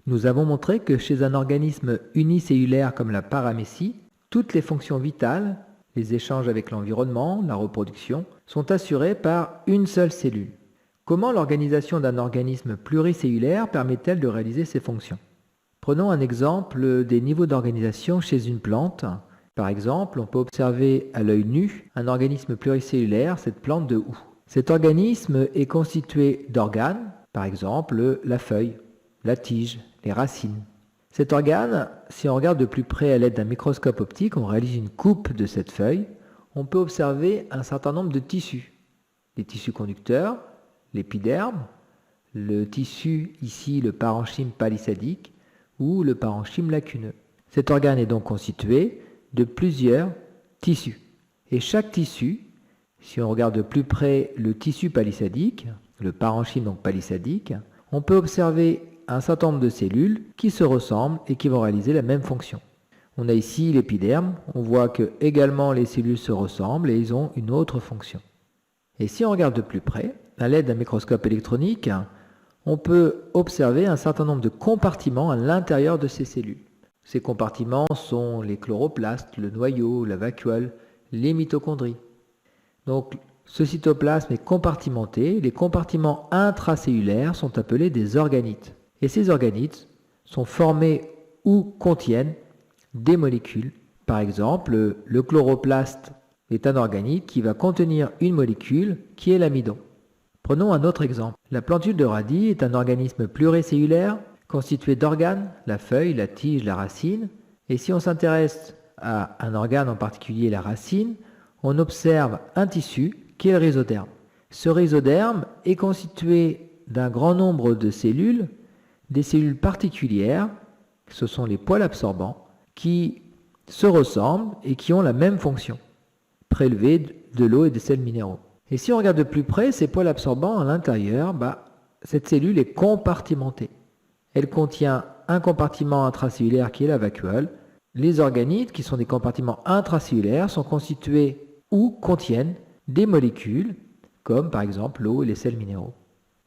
Nous avons montré que chez un organisme unicellulaire comme la paramécie, toutes les fonctions vitales, les échanges avec l'environnement, la reproduction, sont assurées par une seule cellule. Comment l'organisation d'un organisme pluricellulaire permet-elle de réaliser ces fonctions? Prenons un exemple des niveaux d'organisation chez une plante. Par exemple, on peut observer à l'œil nu un organisme pluricellulaire, cette plante de houx. Cet organisme est constitué d'organes, par exemple la feuille, la tige, les racines. Cet organe, si on regarde de plus près à l'aide d'un microscope optique, on réalise une coupe de cette feuille, on peut observer un certain nombre de tissus. Les tissus conducteurs, l'épiderme, le tissu ici, le parenchyme palissadique ou le parenchyme lacuneux. Cet organe est donc constitué de plusieurs tissus. Et chaque tissu, si on regarde de plus près le tissu palissadique, le parenchyme donc palissadique, on peut observer un certain nombre de cellules qui se ressemblent et qui vont réaliser la même fonction. On a ici l'épiderme, on voit que également les cellules se ressemblent et ils ont une autre fonction. Et si on regarde de plus près, à l'aide d'un microscope électronique, on peut observer un certain nombre de compartiments à l'intérieur de ces cellules. Ces compartiments sont les chloroplastes, le noyau, la vacuole, les mitochondries. Donc ce cytoplasme est compartimenté, les compartiments intracellulaires sont appelés des organites. Et ces organites sont formés ou contiennent des molécules. Par exemple, le chloroplaste est un organite qui va contenir une molécule qui est l'amidon. Prenons un autre exemple. La plantule de radis est un organisme pluricellulaire constitué d'organes, la feuille, la tige, la racine. Et si on s'intéresse à un organe en particulier, la racine, on observe un tissu qui est le rhizoderme. Ce rhizoderme est constitué d'un grand nombre de cellules, des cellules particulières, ce sont les poils absorbants, qui se ressemblent et qui ont la même fonction, prélever de l'eau et des sels minéraux. Et si on regarde de plus près, ces poils absorbants à l'intérieur, cette cellule est compartimentée. Elle contient un compartiment intracellulaire qui est la vacuole. Les organites, qui sont des compartiments intracellulaires, sont constitués ou contiennent des molécules, comme par exemple l'eau et les sels minéraux.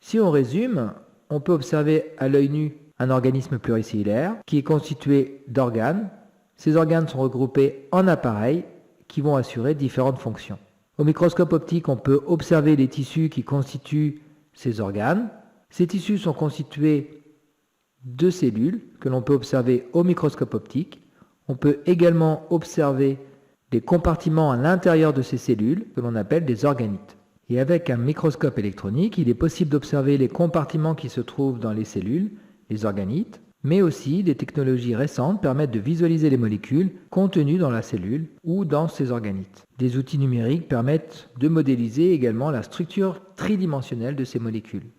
Si on résume, on peut observer à l'œil nu un organisme pluricellulaire qui est constitué d'organes. Ces organes sont regroupés en appareils qui vont assurer différentes fonctions. Au microscope optique, on peut observer les tissus qui constituent ces organes. Ces tissus sont constitués de cellules que l'on peut observer au microscope optique. On peut également observer des compartiments à l'intérieur de ces cellules que l'on appelle des organites. Et avec un microscope électronique, il est possible d'observer les compartiments qui se trouvent dans les cellules, les organites, mais aussi des technologies récentes permettent de visualiser les molécules contenues dans la cellule ou dans ces organites. Des outils numériques permettent de modéliser également la structure tridimensionnelle de ces molécules.